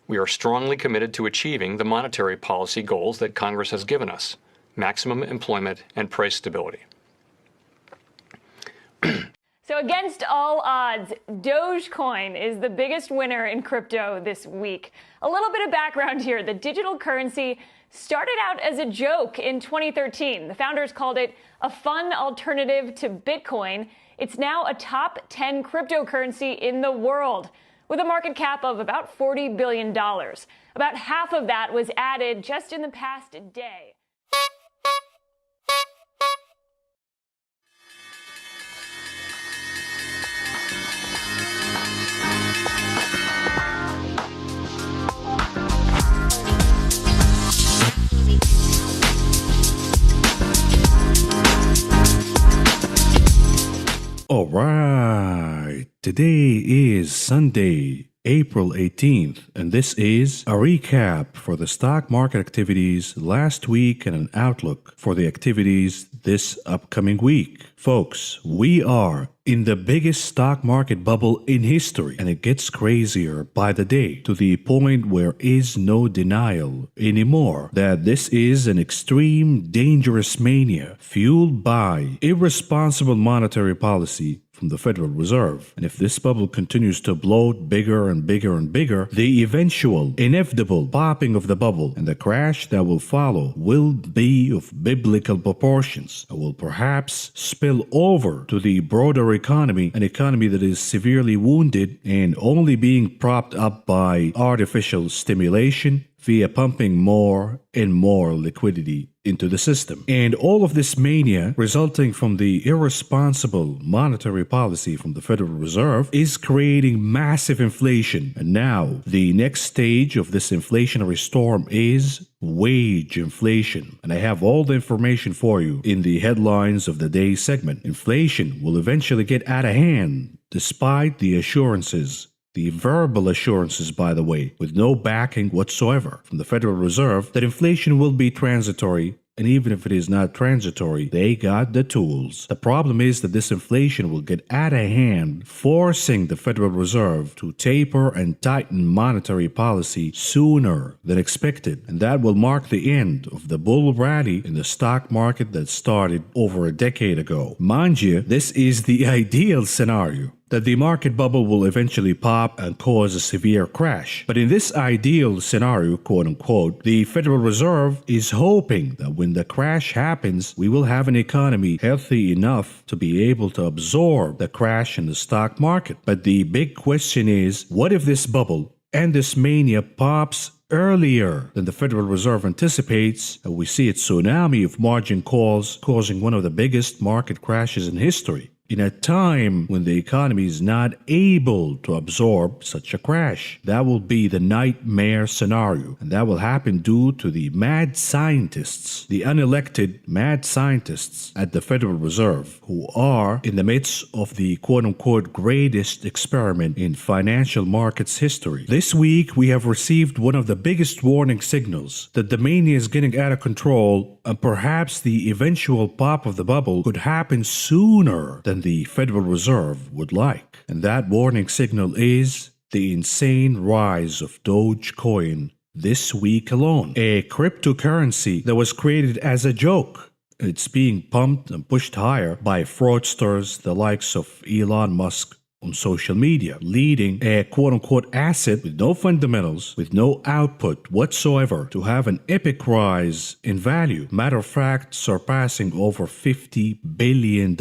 We are strongly committed to achieving the monetary policy goals that Congress has given us: maximum employment and price stability. So against all odds, Dogecoin is the biggest winner in crypto this week. A little bit of background here. The digital currency started out as a joke in 2013. The founders called it a fun alternative to Bitcoin. It's now a top 10 cryptocurrency in the world, with a market cap of about $40 billion. About half of that was added just in the past day. All right, today is Sunday, April 18th, and this is a recap for the stock market activities last week and an outlook for the activities this upcoming week. Folks, we are in the biggest stock market bubble in history, and it gets crazier by the day, to the point where is no denial anymore that this is an extreme, dangerous mania fueled by irresponsible monetary policy from the Federal Reserve. And if this bubble continues to bloat bigger and bigger and bigger, the eventual, inevitable popping of the bubble and the crash that will follow will be of biblical proportions and will perhaps spill over to the broader economy, an economy that is severely wounded and only being propped up by artificial stimulation via pumping more and more liquidity into the system. And all of this mania resulting from the irresponsible monetary policy from the Federal Reserve is creating massive inflation. And now the next stage of this inflationary storm is wage inflation. And I have all the information for you in the headlines of the day segment. Inflation will eventually get out of hand despite the assurances, the verbal assurances, by the way, with no backing whatsoever from the Federal Reserve, that inflation will be transitory. And even if it is not transitory, they got the tools. The problem is that this inflation will get out of hand, forcing the Federal Reserve to taper and tighten monetary policy sooner than expected. And that will mark the end of the bull rally in the stock market that started over a decade ago. Mind you, this is the ideal scenario, that the market bubble will eventually pop and cause a severe crash. But in this ideal scenario, quote unquote, the Federal Reserve is hoping that when the crash happens, we will have an economy healthy enough to be able to absorb the crash in the stock market. But the big question is, what if this bubble and this mania pops earlier than the Federal Reserve anticipates, and we see a tsunami of margin calls causing one of the biggest market crashes in history, in a time when the economy is not able to absorb such a crash? That will be the nightmare scenario, and that will happen due to the mad scientists, the unelected mad scientists at the Federal Reserve, who are in the midst of the quote-unquote greatest experiment in financial markets history. This week, we have received one of the biggest warning signals that the mania is getting out of control, and perhaps the eventual pop of the bubble could happen sooner than the Federal Reserve would like. And that warning signal is the insane rise of Dogecoin this week alone, a cryptocurrency that was created as a joke. It's being pumped and pushed higher by fraudsters the likes of Elon Musk on social media, leading a quote-unquote asset with no fundamentals, with no output whatsoever, to have an epic rise in value. Matter of fact, surpassing over $50 billion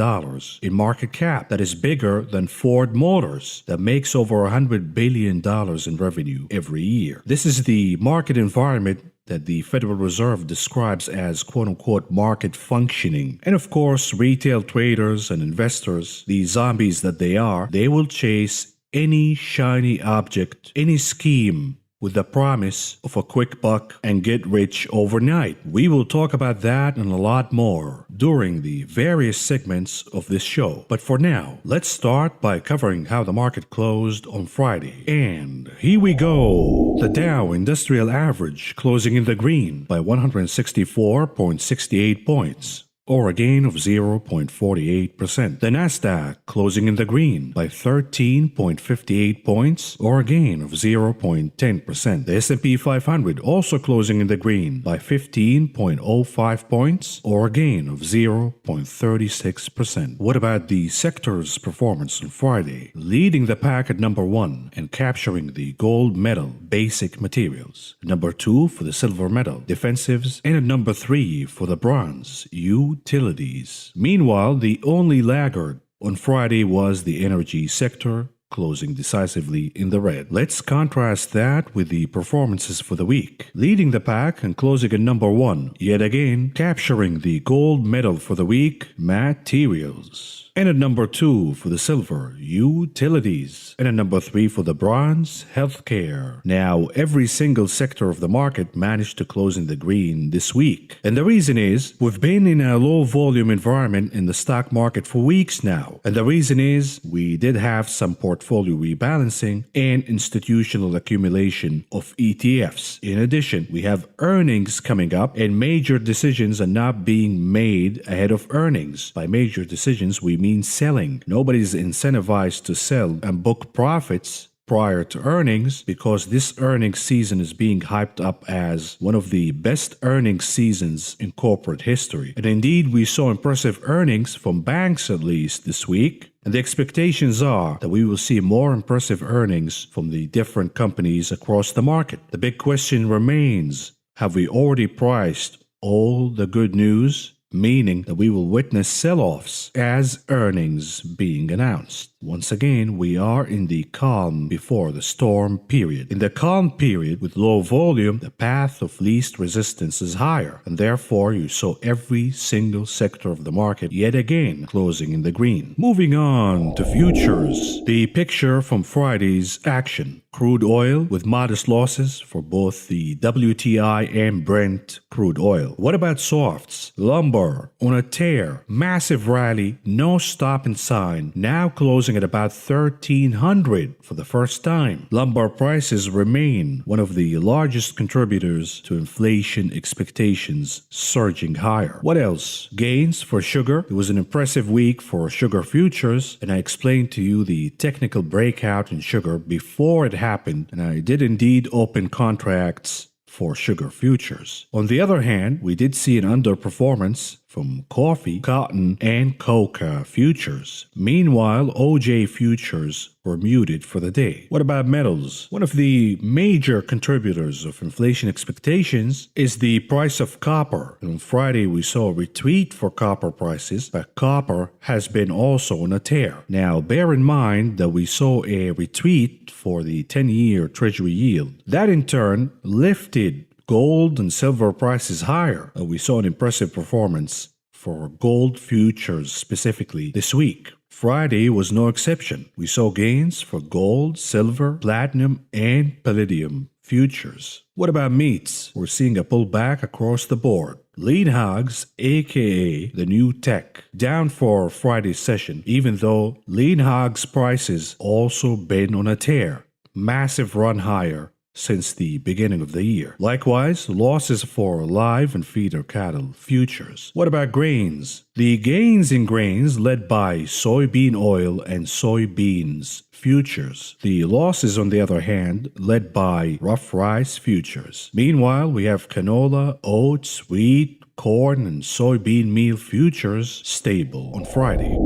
in market cap. That is bigger than Ford Motors, that makes over $100 billion in revenue every year. This is the market environment that the Federal Reserve describes as quote-unquote market functioning. And of course, retail traders and investors, the zombies that they are, they will chase any shiny object, any scheme, with the promise of a quick buck and get rich overnight. We will talk about that and a lot more during the various segments of this show. But for now, let's start by covering how the market closed on Friday. And here we go. The Dow Industrial Average closing in the green by 164.68 points. or a gain of 0.48%. The Nasdaq closing in the green by 13.58 points, or a gain of 0.10%. The S&P 500 also closing in the green by 15.05 points, or a gain of 0.36%. What about the sector's performance on Friday? Leading the pack at number 1 and capturing the gold medal, basic materials. Number 2 for the silver medal, defensives, and at number 3 for the bronze, utilities. Meanwhile, the only laggard on Friday was the energy sector, closing decisively in the red. Let's contrast that with the performances for the week. Leading the pack and closing at number 1, yet again capturing the gold medal for the week, materials. And at number 2 for the silver, utilities. And at number 3 for the bronze, healthcare. Now, every single sector of the market managed to close in the green this week. And the reason is, we've been in a low volume environment in the stock market for weeks now. And the reason is, we did have some portfolio rebalancing and institutional accumulation of ETFs. In addition, we have earnings coming up and major decisions are not being made ahead of earnings. By major decisions, we mean selling. Nobody's incentivized to sell and book profits prior to earnings because this earnings season is being hyped up as one of the best earnings seasons in corporate history. And indeed, we saw impressive earnings from banks at least this week. And the expectations are that we will see more impressive earnings from the different companies across the market. The big question remains, have we already priced all the good news? Meaning that we will witness sell-offs as earnings being announced. Once again, we are in the calm before the storm period. In the calm period with low volume, the path of least resistance is higher, and therefore you saw every single sector of the market yet again closing in the green. Moving on to futures, the picture from Friday's action. Crude oil with modest losses for both the WTI and Brent crude oil. What about softs? Lumber on a tear, massive rally, no stopping sign, now closing at about 1,300 for the first time. Lumber prices remain one of the largest contributors to inflation expectations surging higher. What else? Gains for sugar. It was an impressive week for sugar futures, and I explained to you the technical breakout in sugar before it happened, and I did indeed open contracts for sugar futures. On the other hand, we did see an underperformance from coffee, cotton, and coca futures. Meanwhile, OJ futures were muted for the day. What about metals? One of the major contributors of inflation expectations is the price of copper. And on Friday, we saw a retreat for copper prices, but copper has been also on a tear. Now, bear in mind that we saw a retreat for the 10-year Treasury yield. That in turn lifted gold and silver prices higher. We saw an impressive performance for gold futures specifically this week. Friday was no exception. We saw gains for gold, silver, platinum, and palladium futures. What about meats? We're seeing a pullback across the board. Lean hogs, aka the new tech, down for Friday's session, even though lean hogs prices also been on a tear. Massive run higher since the beginning of the year. Likewise, losses for live and feeder cattle futures. What about grains? The gains in grains led by soybean oil and soybeans futures. The losses, on the other hand, led by rough rice futures. Meanwhile, we have canola, oats, wheat, corn, and soybean meal futures stable on Friday.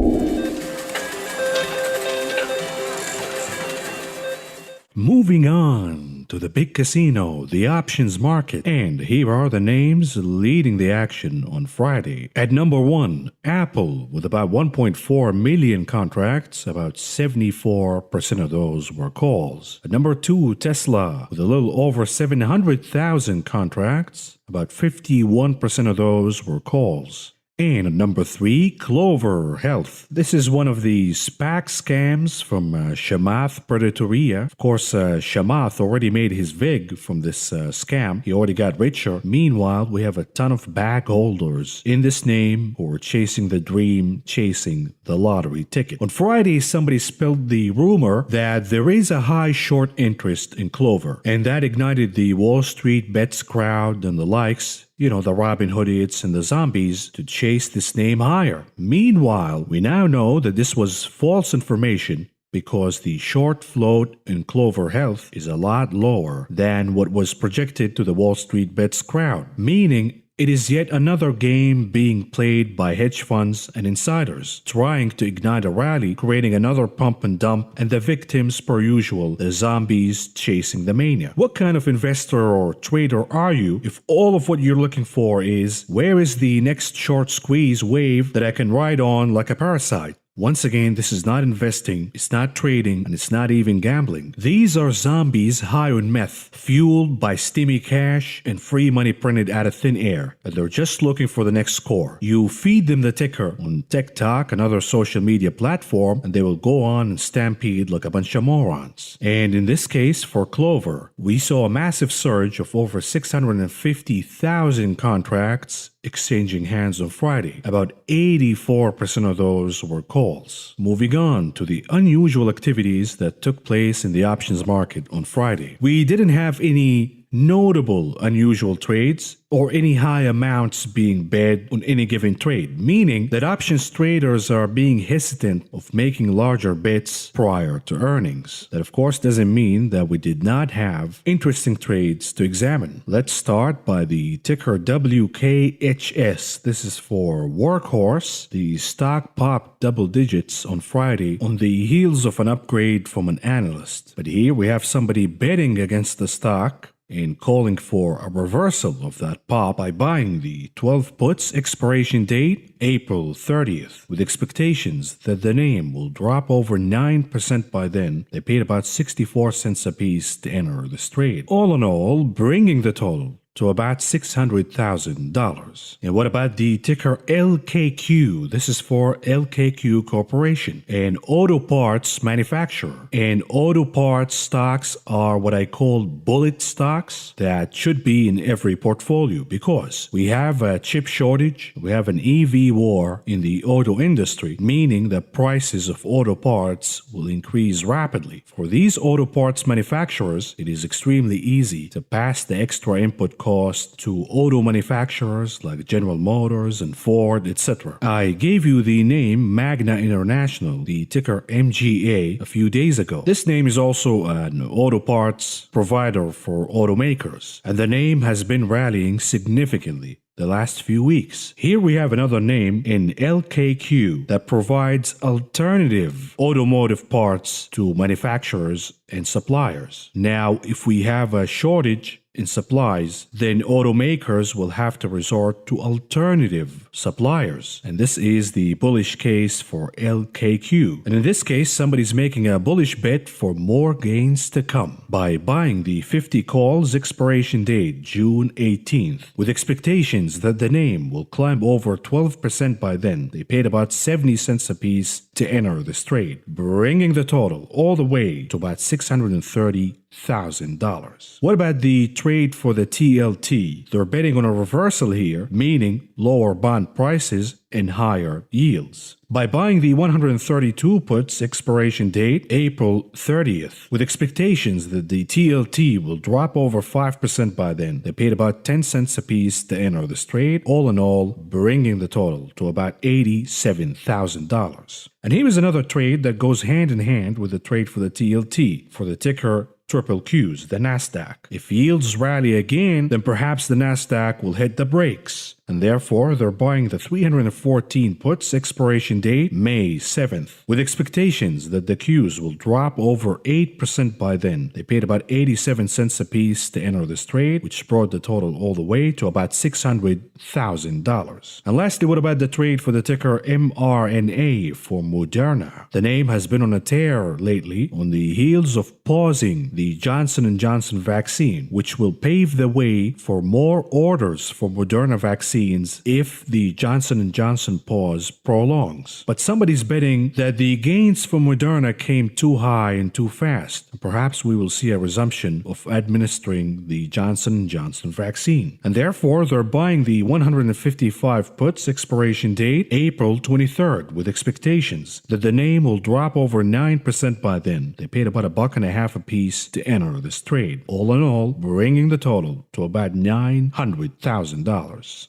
Moving on to the big casino, the options market, and here are the names leading the action on Friday. At number 1, Apple with about 1.4 million contracts, about 74% of those were calls. At number 2, Tesla with a little over 700,000 contracts, about 51% of those were calls. And at number 3, Clover Health. This is one of the SPAC scams from Chamath Predatoria. Of course, Chamath already made his VIG from this scam. He already got richer. Meanwhile, we have a ton of bag holders in this name who are chasing the dream, chasing the lottery ticket. On Friday, somebody spilled the rumor that there is a high short interest in Clover, and that ignited the Wall Street bets crowd and the likes. the Robin Hoodites and the zombies, to chase this name higher. Meanwhile, we now know that this was false information because the short float in Clover Health is a lot lower than what was projected to the Wall Street Bets crowd, meaning it is yet another game being played by hedge funds and insiders, trying to ignite a rally, creating another pump and dump, and the victims, per usual, the zombies chasing the mania. What kind of investor or trader are you if all of what you're looking for is, where is the next short squeeze wave that I can ride on like a parasite? Once again, this is not investing, it's not trading, and it's not even gambling. These are zombies high on meth, fueled by steamy cash and free money printed out of thin air, and they're just looking for the next score. You feed them the ticker on TikTok, another social media platform, and they will go on and stampede like a bunch of morons. And in this case, for Clover, we saw a massive surge of over 650,000 contracts exchanging hands on Friday. About 84% of those were calls. Moving on to the unusual activities that took place in the options market on Friday. We didn't have any notable unusual trades or any high amounts being bet on any given trade, meaning that options traders are being hesitant of making larger bets prior to earnings. That of course doesn't mean that we did not have interesting trades to examine. Let's start by the ticker WKHS. This is for Workhorse. The stock popped double digits on Friday on the heels of an upgrade from an analyst. But here we have somebody betting against the stock and calling for a reversal of that pop by buying the 12 puts expiration date April 30th, with expectations that the name will drop over 9% by then. They paid about 64 cents a piece to enter this trade. All in all, bringing the total to about $600,000. And what about the ticker LKQ? This is for LKQ Corporation, an auto parts manufacturer. And auto parts stocks are what I call bullet stocks that should be in every portfolio because we have a chip shortage, we have an EV war in the auto industry, meaning that prices of auto parts will increase rapidly. For these auto parts manufacturers, it is extremely easy to pass the extra input cost to auto manufacturers like General Motors and Ford, etc. I gave you the name Magna International, the ticker MGA, a few days ago. This name is also an auto parts provider for automakers, and the name has been rallying significantly the last few weeks. Here we have another name in LKQ that provides alternative automotive parts to manufacturers and suppliers. Now, if we have a shortage in supplies, then automakers will have to resort to alternative suppliers. And this is the bullish case for LKQ. And in this case, somebody's making a bullish bet for more gains to come by buying the 50 calls expiration date June 18th, with expectations that the name will climb over 12% by then. They paid about 70 cents a piece to enter this trade, bringing the total all the way to about $630,000. What about the trade for the TLT? They're betting on a reversal here, meaning lower bond prices and higher yields, by buying the 132 puts expiration date April 30th, with expectations that the TLT will drop over 5% by then. They paid about 10 cents a piece to enter this trade, all in all bringing the total to about $87,000. And here is another trade that goes hand in hand with the trade for the TLT, for the ticker triple Qs, the Nasdaq. If yields rally again, then perhaps the Nasdaq will hit the brakes, and therefore they're buying the 314 puts expiration date May 7th, with expectations that the Qs will drop over 8% by then. They paid about 87 cents a piece to enter this trade, which brought the total all the way to about $600,000. And lastly, what about the trade for the ticker mRNA for Moderna? The name has been on a tear lately on the heels of pausing the Johnson & Johnson vaccine, which will pave the way for more orders for Moderna vaccine vaccines if the Johnson & Johnson pause prolongs. But somebody's betting that the gains for Moderna came too high and too fast. Perhaps we will see a resumption of administering the Johnson & Johnson vaccine. And therefore, they're buying the 155 puts expiration date April 23rd with expectations that the name will drop over 9% by then. They paid about $1.50 a piece to enter this trade. All in all, bringing the total to about $900,000.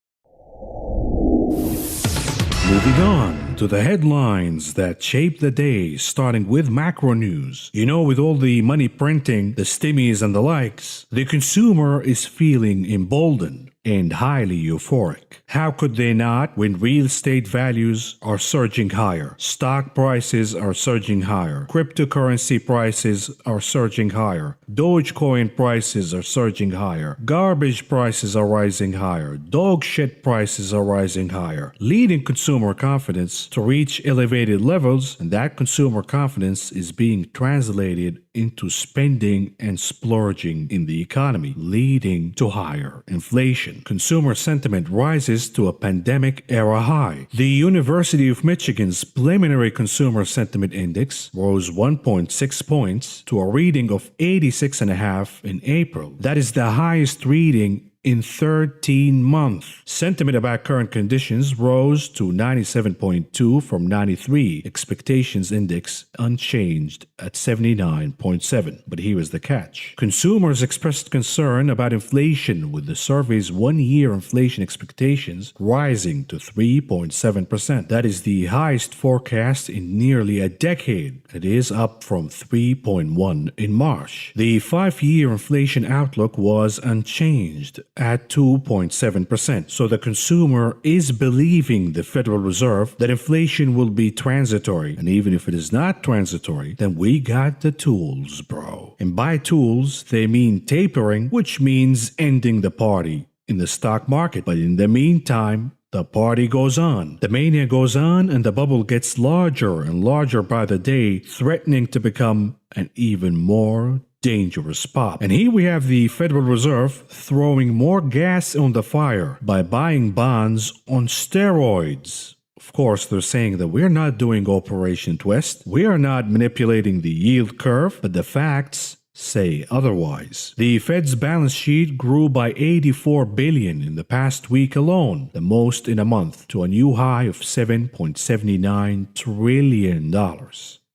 Moving on to the headlines that shape the day, starting with macro news. You know, with all the money printing, the stimmies and the likes, the consumer is feeling emboldened and highly euphoric. How could they not when real estate values are surging higher, stock prices are surging higher, cryptocurrency prices are surging higher, Dogecoin prices are surging higher, garbage prices are rising higher, dog shit prices are rising higher, leading consumer confidence to reach elevated levels, and that consumer confidence is being translated into spending and splurging in the economy, leading to higher inflation. Consumer sentiment rises to a pandemic-era high. The University of Michigan's preliminary consumer sentiment index rose 1.6 points to a reading of 86.5 in April. That is the highest reading in 13 months. Sentiment about current conditions rose to 97.2 from 93. Expectations index unchanged at 79.7. But here is the catch. Consumers expressed concern about inflation, with the survey's one-year inflation expectations rising to 3.7%. That is the highest forecast in nearly a decade. It is up from 3.1 in March. The 5-year inflation outlook was unchanged at 2.7%. So the consumer is believing the Federal Reserve that inflation will be transitory. And even if it is not transitory, then we got the tools, bro. And by tools, they mean tapering, which means ending the party in the stock market. But in the meantime, the party goes on. The mania goes on, and the bubble gets larger and larger by the day, threatening to become an even more dangerous pop. And here we have the Federal Reserve throwing more gas on the fire by buying bonds on steroids. Of course, they're saying that we're not doing Operation Twist. We are not manipulating the yield curve, but the facts say otherwise. The Fed's balance sheet grew by $84 billion in the past week alone, the most in a month, to a new high of $7.79 trillion.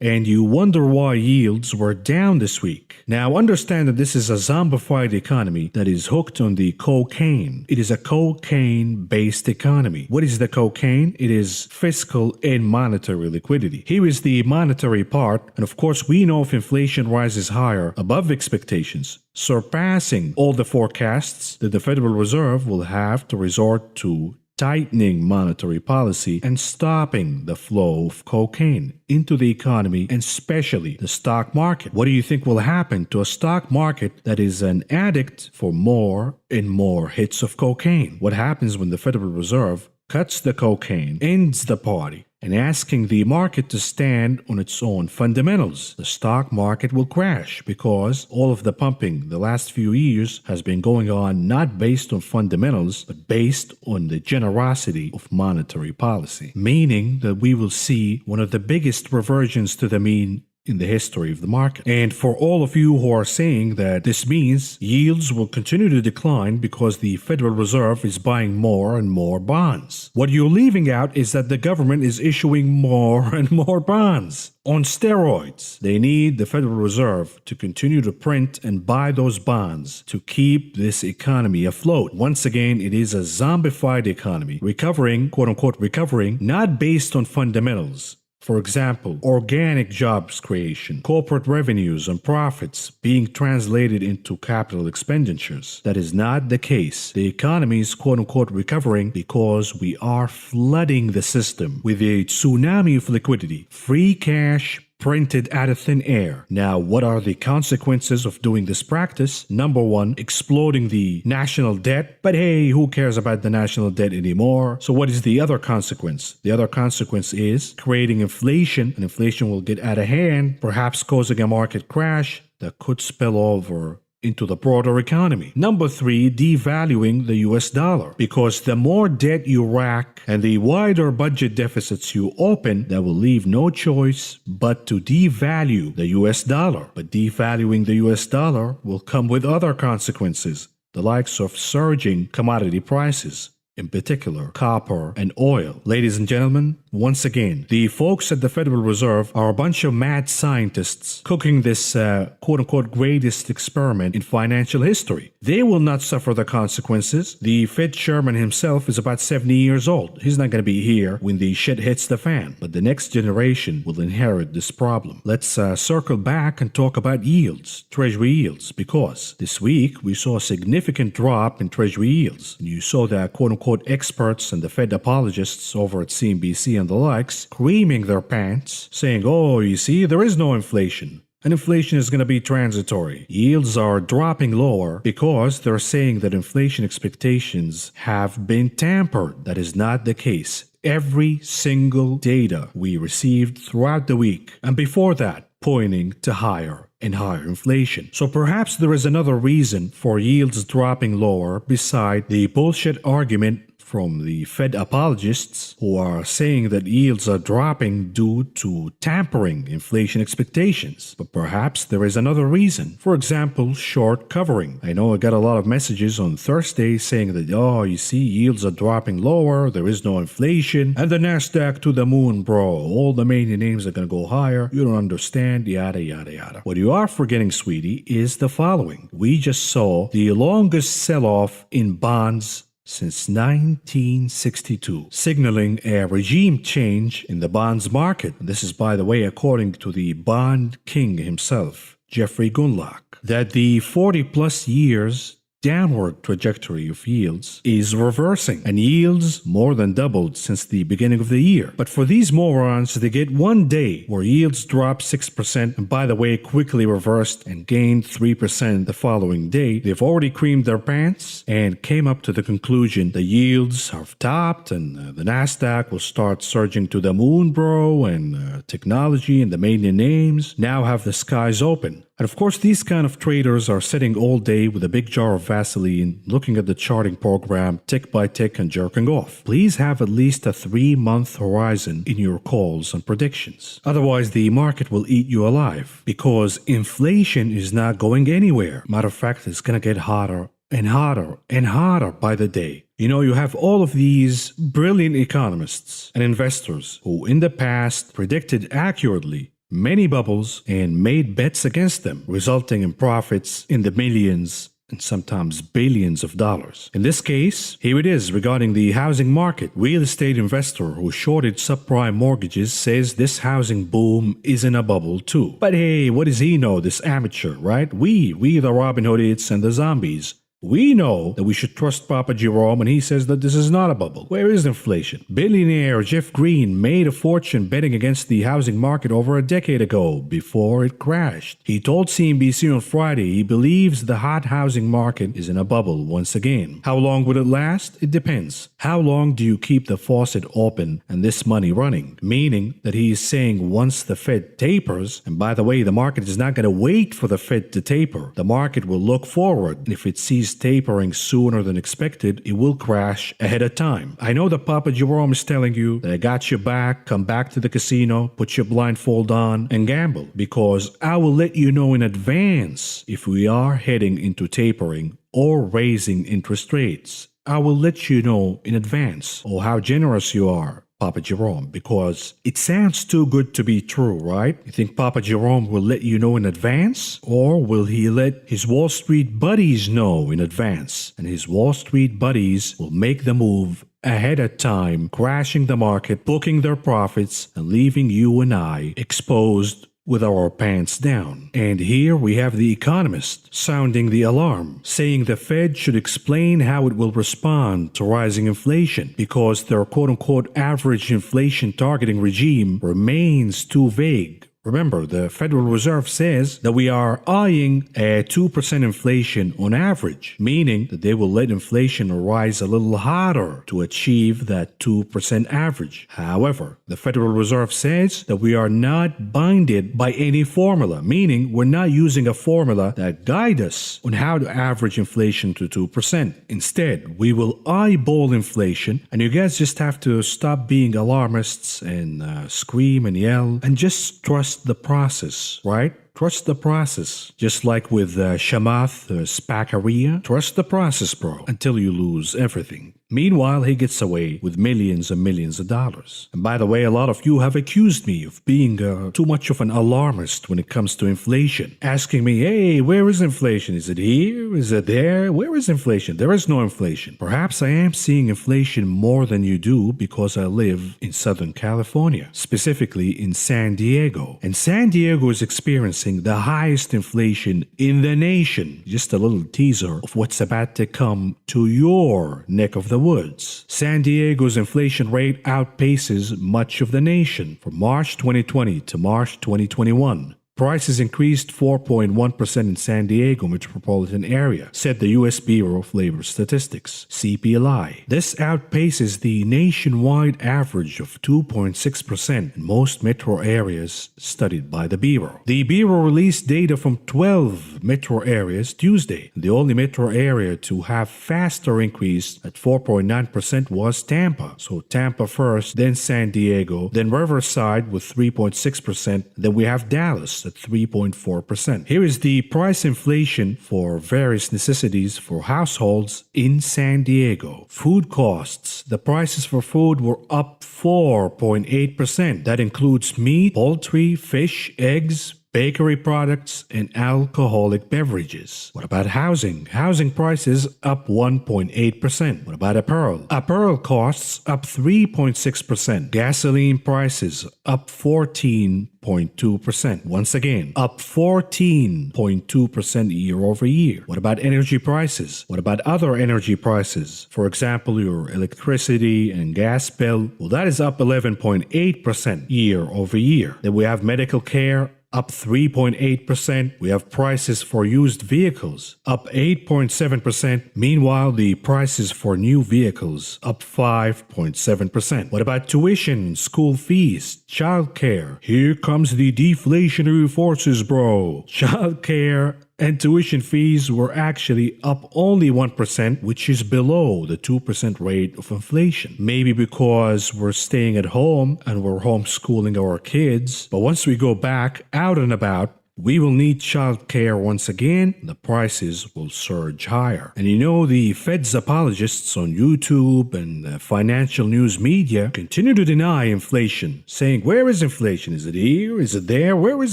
And you wonder why yields were down this week. Now understand that this is a zombified economy that is hooked on the cocaine. It is a cocaine-based economy. What is the cocaine? It is fiscal and monetary liquidity. Here is the monetary part, and of course we know if inflation rises higher above expectations, surpassing all the forecasts, that the Federal Reserve will have to resort to tightening monetary policy and stopping the flow of cocaine into the economy, and especially the stock market. What do you think will happen to a stock market that is an addict for more and more hits of cocaine? What happens when the Federal Reserve cuts the cocaine, ends the party, and asking the market to stand on its own fundamentals? The stock market will crash because all of the pumping the last few years has been going on not based on fundamentals, but based on the generosity of monetary policy, meaning that we will see one of the biggest reversions to the mean in the history of the market. And for all of you who are saying that this means yields will continue to decline because the Federal Reserve is buying more and more bonds, what you're leaving out is that the government is issuing more and more bonds on steroids. They need the Federal Reserve to continue to print and buy those bonds to keep this economy afloat. Once again, it is a zombified economy, recovering, quote unquote, recovering, not based on fundamentals. For example, organic jobs creation, corporate revenues and profits being translated into capital expenditures. That is not the case. The economy is quote-unquote recovering because we are flooding the system with a tsunami of liquidity, free cash printed out of thin air. Now, what are the consequences of doing this practice? Number one, exploding the national debt. But hey, who cares about the national debt anymore? So what is the other consequence? The other consequence is creating inflation, and inflation will get out of hand, perhaps causing a market crash that could spill over into the broader economy. Number 3, devaluing the US dollar, because the more debt you rack and the wider budget deficits you open, that will leave no choice but to devalue the US dollar. But devaluing the US dollar will come with other consequences, the likes of surging commodity prices, in particular copper and oil. Ladies and gentlemen, once again, the folks at the Federal Reserve are a bunch of mad scientists cooking this quote-unquote greatest experiment in financial history. They will not suffer the consequences. The Fed chairman himself is about 70 years old. He's not going to be here when the shit hits the fan. But the next generation will inherit this problem. Let's circle back and talk about yields, Treasury yields, because this week we saw a significant drop in Treasury yields. And you saw the quote-unquote experts and the Fed apologists over at CNBC and the likes creaming their pants, saying, oh, you see, there is no inflation. And inflation is going to be transitory. Yields are dropping lower because they're saying that inflation expectations have been tampered. That is not the case. Every single data we received throughout the week, and before that, pointing to higher and higher inflation. So perhaps there is another reason for yields dropping lower beside the bullshit argument from the Fed apologists who are saying that yields are dropping due to tampering inflation expectations. But perhaps there is another reason. For example, short covering. I know I got a lot of messages on Thursday saying that, oh, you see, yields are dropping lower, there is no inflation, and the Nasdaq to the moon, bro. All the major names are going to go higher. You don't understand, yada, yada, yada. What you are forgetting, sweetie, is the following. We just saw the longest sell-off in bonds since 1962, signaling a regime change in the bonds market. This is, by the way, according to the bond king himself, Jeffrey Gundlach, that the 40-plus years downward trajectory of yields is reversing, and yields more than doubled since the beginning of the year. But for these morons, they get one day where yields dropped 6%, and by the way, quickly reversed and gained 3% the following day. They've already creamed their pants and came up to the conclusion the yields have topped and the Nasdaq will start surging to the moon, bro, and technology and the major names now have the skies open. And of course, these kind of traders are sitting all day with a big jar of Vaseline, looking at the charting program tick by tick and jerking off. Please have at least a 3-month horizon in your calls and predictions. Otherwise, the market will eat you alive, because inflation is not going anywhere. Matter of fact, it's going to get hotter and hotter and hotter by the day. You know, you have all of these brilliant economists and investors who in the past predicted accurately many bubbles and made bets against them, resulting in profits in the millions and sometimes billions of dollars. In this case, here it is regarding the housing market. Real estate investor who shorted subprime mortgages says this housing boom is in a bubble too. But hey, what does he know, this amateur, right? We the Robin Hoodites and the zombies. We know that we should trust Papa Jerome when he says that this is not a bubble. Where is inflation? Billionaire Jeff Green made a fortune betting against the housing market over a decade ago, before it crashed. He told CNBC on Friday he believes the hot housing market is in a bubble once again. How long will it last? It depends. How long do you keep the faucet open and this money running? Meaning that he is saying once the Fed tapers, and by the way, the market is not going to wait for the Fed to taper. The market will look forward, and if it sees tapering sooner than expected, it will crash ahead of time. I know that Papa Jerome is telling you that I got your back, come back to the casino, put your blindfold on, and gamble, because I will let you know in advance if we are heading into tapering or raising interest rates. I will let you know in advance. Oh, how generous you are, Papa Jerome, because it sounds too good to be true, right? You think Papa Jerome will let you know in advance? Or will he let his Wall Street buddies know in advance? And his Wall Street buddies will make the move ahead of time, crashing the market, booking their profits, and leaving you and I exposed with our pants down. And here we have the economist sounding the alarm, saying the Fed should explain how it will respond to rising inflation, because their quote-unquote average inflation targeting regime remains too vague Remember, the Federal Reserve says that we are eyeing a 2% inflation on average, meaning that they will let inflation rise a little harder to achieve that 2% average. However, the Federal Reserve says that we are not binded by any formula, meaning we're not using a formula that guides us on how to average inflation to 2%. Instead, we will eyeball inflation, and you guys just have to stop being alarmists and scream and yell and just trust the process, right? Trust the process. Just like with Shamath Spakaria, trust the process, bro, until you lose everything. Meanwhile, he gets away with millions and millions of dollars. And by the way, a lot of you have accused me of being too much of an alarmist when it comes to inflation. Asking me, hey, where is inflation? Is it here? Is it there? Where is inflation? There is no inflation. Perhaps I am seeing inflation more than you do because I live in Southern California, specifically in San Diego. And San Diego is experiencing the highest inflation in the nation. Just a little teaser of what's about to come to your neck of the woods. San Diego's inflation rate outpaces much of the nation from March 2020 to March 2021. Prices increased 4.1% in San Diego metropolitan area, said the U.S. Bureau of Labor Statistics, CPLI. This outpaces the nationwide average of 2.6% in most metro areas studied by the Bureau. The Bureau released data from 12 metro areas Tuesday. The only metro area to have faster increase at 4.9% was Tampa. So Tampa first, then San Diego, then Riverside with 3.6%, then we have Dallas at 3.4%. Here is the price inflation for various necessities for households in San Diego. Food costs. The prices for food were up 4.8%. That includes meat, poultry, fish, eggs, bakery products, and alcoholic beverages. What about housing? Housing prices up 1.8%. What about apparel? Apparel costs up 3.6%. Gasoline prices up 14.2%. Once again, up 14.2% year over year. What about energy prices? What about other energy prices? For example, your electricity and gas bill. Well, that is up 11.8% year over year. Then we have medical care up 3.8%. We have prices for used vehicles up 8.7%. Meanwhile, the prices for new vehicles up 5.7%. What about tuition, school fees, childcare? Here comes the deflationary forces, bro. Childcare and tuition fees were actually up only 1%, which is below the 2% rate of inflation. Maybe because we're staying at home and we're homeschooling our kids. But once we go back out and about, we will need childcare once again. The prices will surge higher. And you know, the Fed's apologists on YouTube and the financial news media continue to deny inflation, saying, where is inflation? Is it here? Is it there? Where is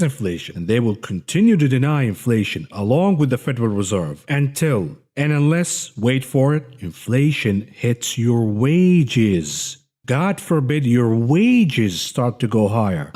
inflation? And they will continue to deny inflation along with the Federal Reserve until and unless, wait for it, inflation hits your wages. God forbid your wages start to go higher.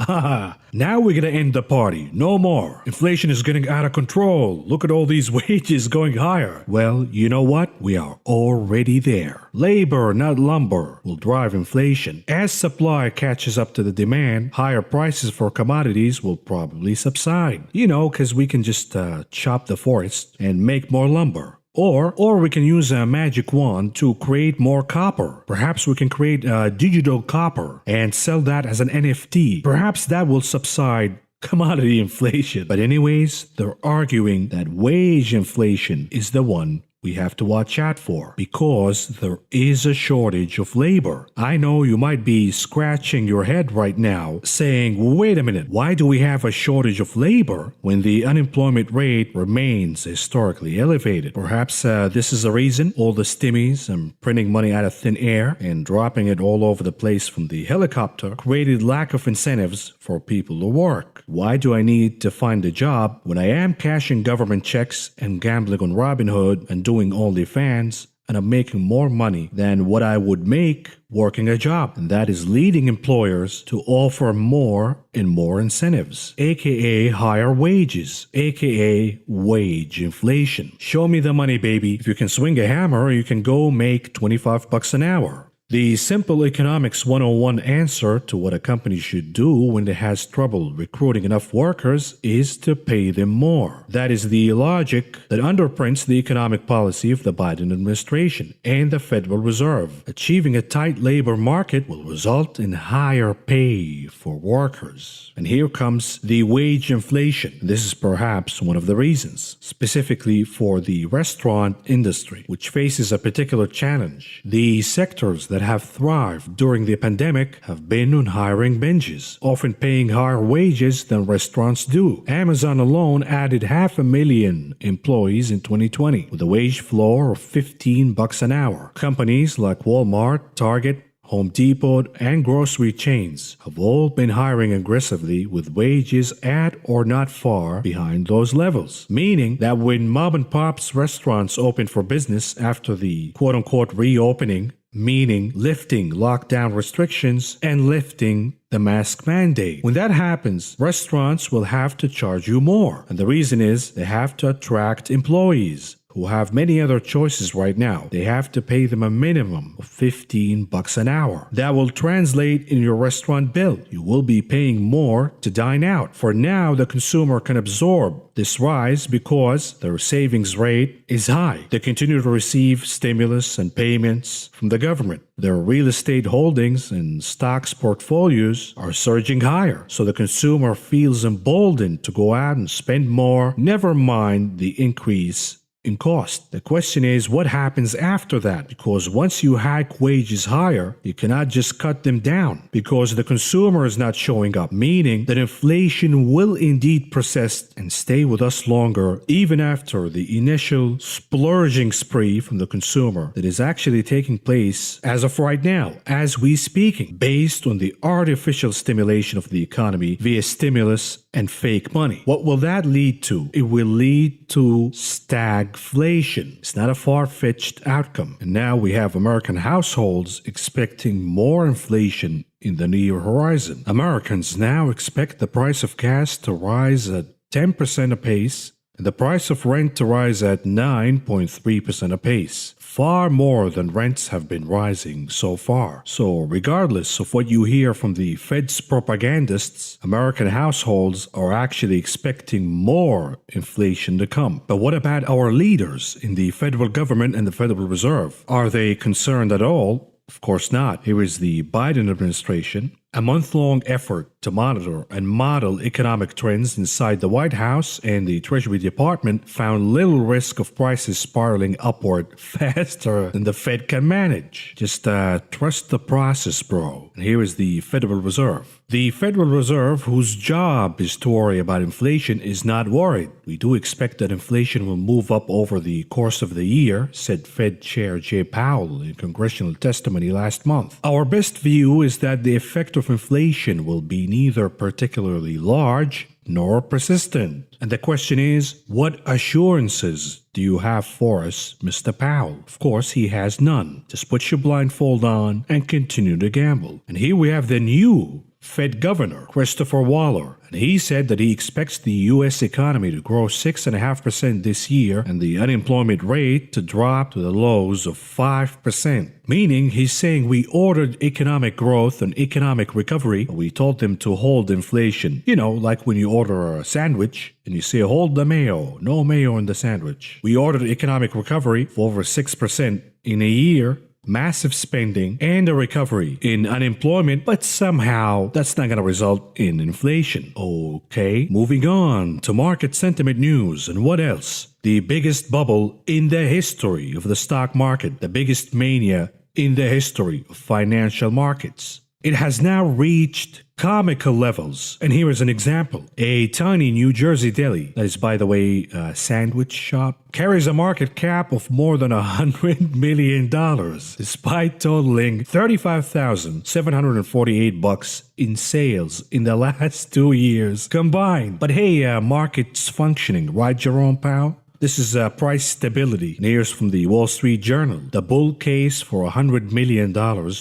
Now we're going to end the party. No more. Inflation is getting out of control. Look at all these wages going higher. Well, you know what? We are already there. Labor, not lumber, will drive inflation. As supply catches up to the demand, higher prices for commodities will probably subside. You know, because we can just chop the forest and make more lumber. Or we can use a magic wand to create more copper. Perhaps we can create digital copper and sell that as an NFT. Perhaps that will subside commodity inflation. But anyways, they're arguing that wage inflation is the one we have to watch out for because there is a shortage of labor. I know you might be scratching your head right now saying, wait a minute, why do we have a shortage of labor when the unemployment rate remains historically elevated? Perhaps this is the reason all the stimmies and printing money out of thin air and dropping it all over the place from the helicopter created lack of incentives for people to work. Why do I need to find a job when I am cashing government checks and gambling on Robinhood and doing OnlyFans, and I'm making more money than what I would make working a job? And that is leading employers to offer more and more incentives, aka higher wages, aka wage inflation. Show me the money, baby. If you can swing a hammer, you can go make $25 an hour. The simple economics 101 answer to what a company should do when it has trouble recruiting enough workers is to pay them more. That is the logic that underpins the economic policy of the Biden administration and the Federal Reserve. Achieving a tight labor market will result in higher pay for workers. And here comes the wage inflation. This is perhaps one of the reasons, specifically for the restaurant industry, which faces a particular challenge. The sectors that have thrived during the pandemic have been on hiring binges, often paying higher wages than restaurants do. Amazon alone added 500,000 employees in 2020 with a wage floor of $15 an hour. Companies like Walmart, Target, Home Depot, and grocery chains have all been hiring aggressively with wages at or not far behind those levels, meaning that when mom and pop's restaurants open for business after the quote-unquote reopening, meaning lifting lockdown restrictions and lifting the mask mandate. When that happens, restaurants will have to charge you more. And the reason is they have to attract employees who have many other choices right now. They have to pay them a minimum of $15 an hour. That will translate in your restaurant bill. You will be paying more to dine out. For now, the consumer can absorb this rise because their savings rate is high. They continue to receive stimulus and payments from the government. Their real estate holdings and stocks portfolios are surging higher, so the consumer feels emboldened to go out and spend more, never mind the increase in cost. The question is, what happens after that? Because once you hike wages higher, you cannot just cut them down because the consumer is not showing up, meaning that inflation will indeed persist and stay with us longer even after the initial splurging spree from the consumer that is actually taking place as of right now, as we speaking, based on the artificial stimulation of the economy via stimulus and fake money. What will that lead to? It will lead to stagflation. It's not a far-fetched outcome. And now we have American households expecting more inflation in the near horizon. Americans now expect the price of gas to rise at 10% apace and the price of rent to rise at 9.3% apace. Far more than rents have been rising so far. So regardless of what you hear from the Fed's propagandists, American households are actually expecting more inflation to come. But what about our leaders in the federal government and the Federal Reserve? Are they concerned at all? Of course not. Here is the Biden administration. A month-long effort to monitor and model economic trends inside the White House and the Treasury Department found little risk of prices spiraling upward faster than the Fed can manage. Just trust the process, bro. And here is the Federal Reserve. The Federal Reserve, whose job is to worry about inflation, is not worried. We do expect that inflation will move up over the course of the year, said Fed Chair Jay Powell in congressional testimony last month. Our best view is that the effect of inflation will be neither particularly large nor persistent. And the question is, what assurances do you have for us, Mr. Powell? Of course, he has none. Just put your blindfold on and continue to gamble. And here we have the new Fed Governor, Christopher Waller, and he said that he expects the U.S. economy to grow 6.5% this year and the unemployment rate to drop to the lows of 5%. Meaning, he's saying we ordered economic growth and economic recovery. We told them to hold inflation. You know, like when you order a sandwich and you say, hold the mayo, no mayo in the sandwich. We ordered economic recovery of over 6% in a year. Massive spending and a recovery in unemployment, but somehow that's not going to result in inflation. Okay, moving on to market sentiment news. And what else? The biggest bubble in the history of the stock market, the biggest mania in the history of financial markets. It has now reached comical levels. And here is an example. A tiny New Jersey deli, that is, by the way, a sandwich shop, carries a market cap of more than $100 million, despite totaling $35,748 in sales in the last 2 years combined. But hey, market's functioning, right, Jerome Powell? This is price stability. And here's from the Wall Street Journal. The bull case for $100 million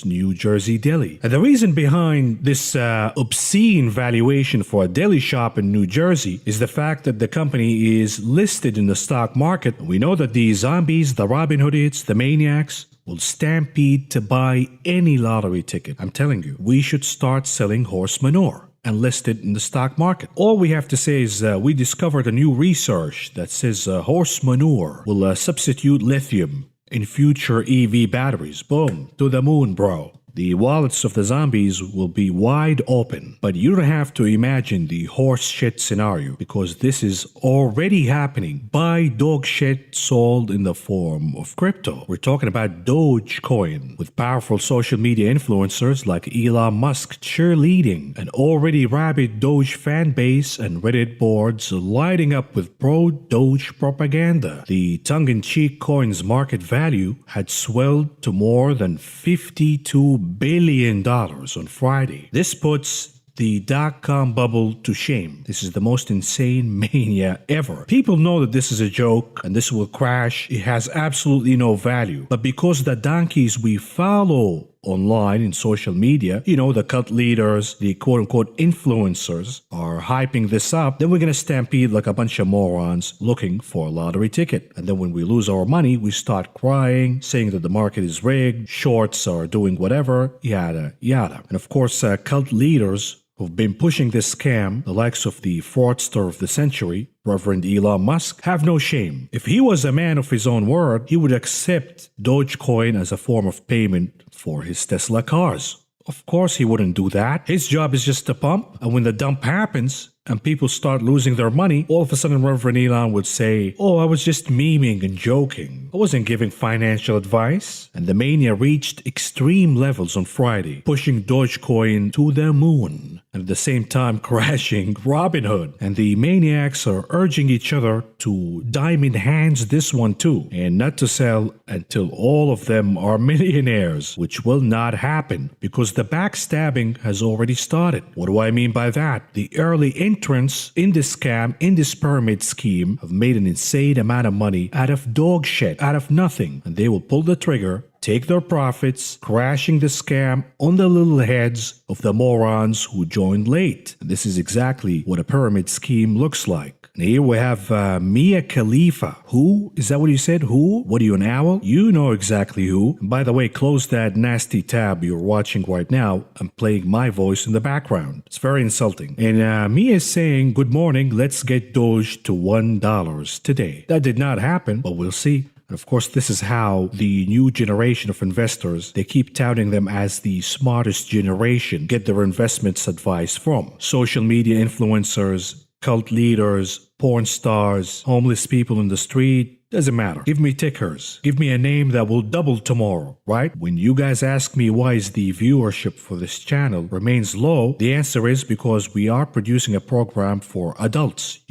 New Jersey deli. And the reason behind this obscene valuation for a deli shop in New Jersey is the fact that the company is listed in the stock market. We know that the zombies, the Robin Hoodites, the maniacs, will stampede to buy any lottery ticket. I'm telling you, we should start selling horse manure and list it in the stock market. All we have to say is we discovered a new research that says horse manure will substitute lithium in future EV batteries. Boom, to the moon, bro. The wallets of the zombies will be wide open, but you don't have to imagine the horse shit scenario because this is already happening. Buy dog shit sold in the form of crypto. We're talking about Dogecoin, with powerful social media influencers like Elon Musk cheerleading an already rabid Doge fan base and Reddit boards lighting up with pro-Doge propaganda. The tongue-in-cheek coin's market value had swelled to more than $52 billion on Friday. This puts the dot-com bubble to shame. This is the most insane mania ever. People know that this is a joke and this will crash. It has absolutely no value. But because the donkeys we follow online in social media, the cult leaders, the quote-unquote influencers are hyping this up, then we're going to stampede like a bunch of morons looking for a lottery ticket. And then when we lose our money, we start crying, saying that the market is rigged, shorts are doing whatever, yada, yada. And of course, cult leaders who've been pushing this scam, the likes of the fraudster of the century, Reverend Elon Musk, have no shame. If he was a man of his own word, he would accept Dogecoin as a form of payment for his Tesla cars. Of course he wouldn't do that. His job is just to pump, and when the dump happens and people start losing their money, all of a sudden Reverend Elon would say, "Oh, I was just memeing and joking. I wasn't giving financial advice." And the mania reached extreme levels on Friday, pushing Dogecoin to the moon, and at the same time crashing Robinhood. And the maniacs are urging each other to diamond hands this one too, and not to sell until all of them are millionaires, which will not happen because the backstabbing has already started. What do I mean by that? The early entrants in this scam, in this pyramid scheme, have made an insane amount of money out of dog shit, out of nothing, and they will pull the trigger, take their profits, crashing the scam on the little heads of the morons who joined late. And this is exactly what a pyramid scheme looks like. And here we have Mia Khalifa. Who? Is that what you said? Who? What are you, an owl? You know exactly who. And by the way, close that nasty tab you're watching right now. I'm playing my voice in the background. It's very insulting. And Mia is saying, "Good morning, let's get Doge to $1 today." That did not happen, but we'll see. And of course, this is how the new generation of investors, they keep touting them as the smartest generation, get their investments advice from. Social media influencers, cult leaders, porn stars, homeless people in the street, doesn't matter. Give me tickers. Give me a name that will double tomorrow, right? When you guys ask me why is the viewership for this channel remains low, the answer is because we are producing a program for adults,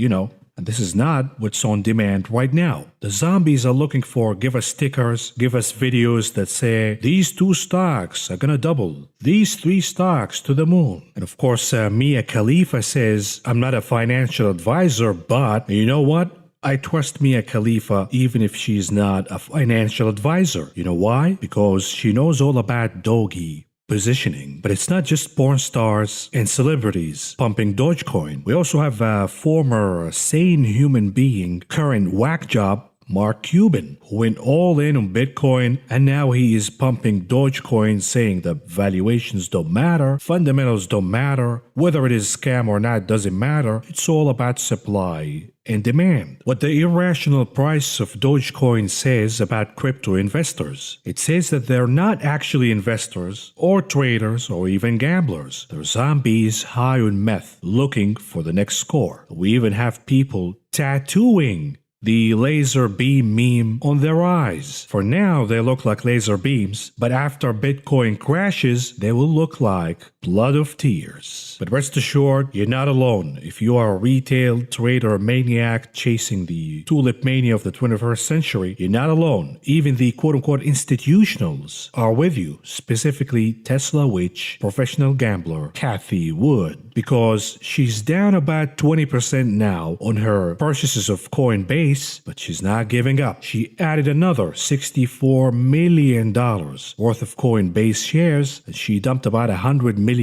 And this is not what's on demand right now. The zombies are looking for give us stickers, give us videos that say, these 2 stocks are gonna double, these 3 stocks to the moon. And of course, Mia Khalifa says, "I'm not a financial advisor, but you know what? I trust Mia Khalifa even if she's not a financial advisor." You know why? Because she knows all about doggy positioning. But it's not just porn stars and celebrities pumping Dogecoin. We also have a former sane human being, current whack job, Mark Cuban, who went all in on Bitcoin, and now he is pumping Dogecoin, saying that valuations don't matter, fundamentals don't matter, whether it is scam or not doesn't matter, it's all about supply and demand. What the irrational price of Dogecoin says about crypto investors. It says that they're not actually investors or traders or even gamblers. They're zombies high on meth looking for the next score. We even have people tattooing the laser beam meme on their eyes. For now, they look like laser beams, but after Bitcoin crashes, they will look like blood of tears. But rest assured, you're not alone. If you are a retail trader maniac chasing the tulip mania of the 21st century, you're not alone. Even the quote-unquote institutionals are with you, specifically Tesla witch, professional gambler, Cathie Wood, because she's down about 20% now on her purchases of Coinbase, but she's not giving up. She added another $64 million worth of Coinbase shares, and she dumped about $100 million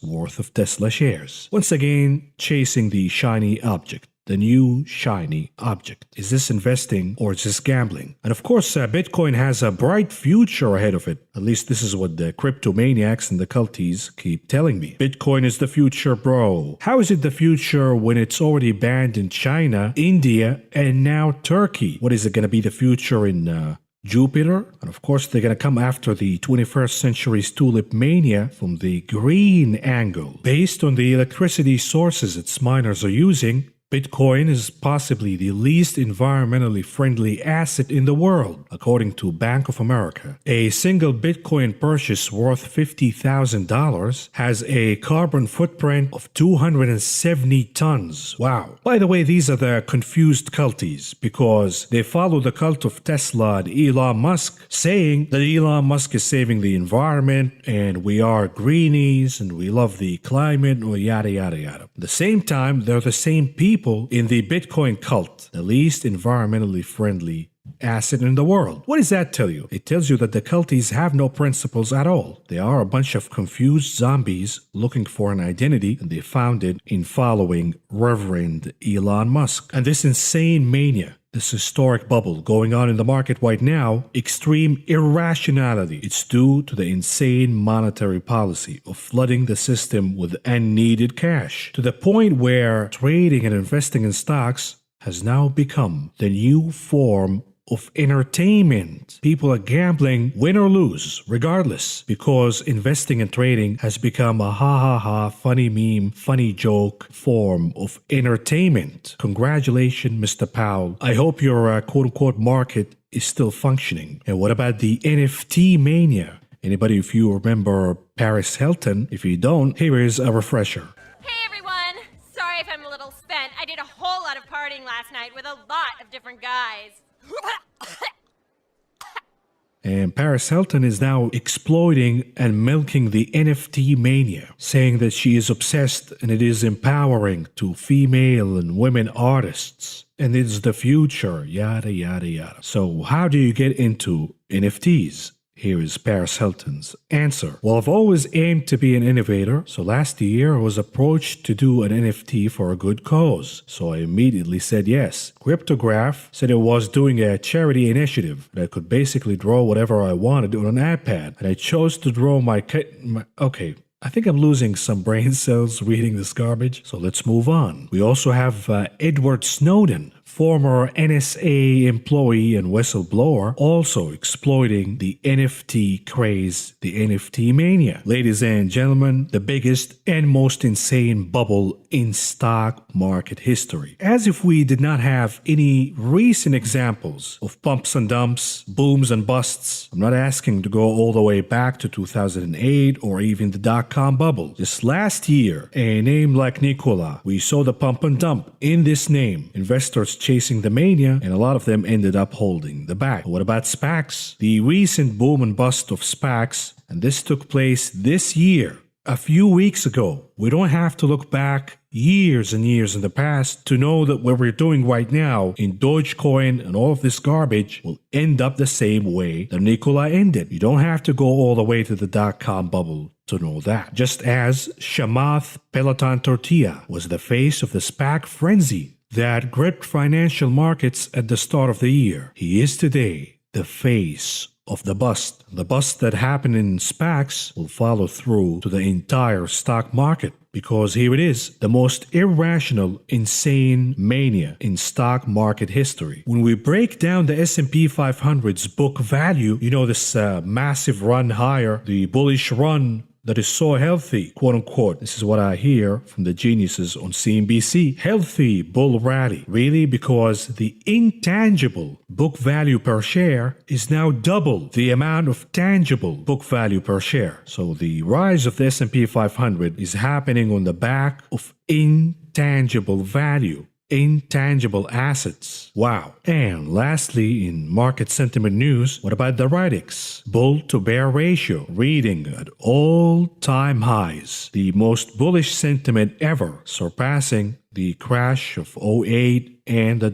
worth of Tesla shares. Once again, chasing the shiny object. the new shiny object. Is this investing or is this gambling? And of course, Bitcoin has a bright future ahead of it. At least this is what the cryptomaniacs and the culties keep telling me. Bitcoin is the future, bro. How is it the future when it's already banned in China, India, and now Turkey? What is it going to be the future in Jupiter? And of course, they're going to come after the 21st century's tulip mania from the green angle. Based on the electricity sources its miners are using, Bitcoin is possibly the least environmentally friendly asset in the world, according to Bank of America. A single Bitcoin purchase worth $50,000 has a carbon footprint of 270 tons. Wow. By the way, these are the confused culties because they follow the cult of Tesla and Elon Musk, saying that Elon Musk is saving the environment and we are greenies and we love the climate or yada yada yada. At the same time, they're the same people in the Bitcoin cult, the least environmentally friendly asset in the world. What does that tell you? It tells you that the culties have no principles at all. They are a bunch of confused zombies looking for an identity, and they found it in following Reverend Elon Musk. And this insane mania, this historic bubble going on in the market right now, extreme irrationality. It's due to the insane monetary policy of flooding the system with unneeded cash, to the point where trading and investing in stocks has now become the new form of entertainment. People are gambling, win or lose, regardless, because investing and trading has become a ha, funny meme, funny joke form of entertainment. Congratulations, Mr. Powell. I hope your quote-unquote market is still functioning. And what about the NFT mania? Anybody, if you remember Paris Hilton? If you don't, here is a refresher. Hey everyone! Sorry if I'm a little spent. I did a whole lot of partying last night with a lot of different guys. And Paris Hilton is now exploiting and milking the NFT mania, saying that she is obsessed and it is empowering to female and women artists. And it's the future, yada, yada, yada. So how do you get into NFTs? Here is Paris Hilton's answer. Well, I've always aimed to be an innovator, so last year I was approached to do an NFT for a good cause. So I immediately said yes. Cryptograph said it was doing a charity initiative that I could basically draw whatever I wanted on an iPad. And I chose to draw okay. I think I'm losing some brain cells reading this garbage, so let's move on. We also have Edward Snowden, former NSA employee and whistleblower, also exploiting the NFT craze, the NFT mania. Ladies and gentlemen, the biggest and most insane bubble in stock market history. As if we did not have any recent examples of pumps and dumps, booms and busts. I'm not asking to go all the way back to 2008 or even the dot-com bubble. Just last year, a name like Nikola, we saw the pump and dump. In this name, investors chasing the mania, and a lot of them ended up holding the bag. What about SPACs? The recent boom and bust of SPACs, and this took place this year, a few weeks ago. We don't have to look back years and years in the past to know that what we're doing right now in Dogecoin and all of this garbage will end up the same way that Nikola ended. You don't have to go all the way to the dot-com bubble to know that. Just as Chamath Peloton Tortilla was the face of the SPAC frenzy that gripped financial markets at the start of the year, he is today the face of the bust. The bust that happened in SPACs will follow through to the entire stock market, because here it is, the most irrational, insane mania in stock market history. When we break down the S&P 500's book value, you know, this massive run higher, the bullish run that is so healthy, quote unquote. This is what I hear from the geniuses on CNBC. Healthy bull rally. Really? Because the intangible book value per share is now double the amount of tangible book value per share. So the rise of the S&P 500 is happening on the back of intangible value. Intangible assets. Wow. And lastly, in market sentiment news, what about the Radix? Bull to bear ratio reading at all-time highs. The most bullish sentiment ever, surpassing the crash of '08 and the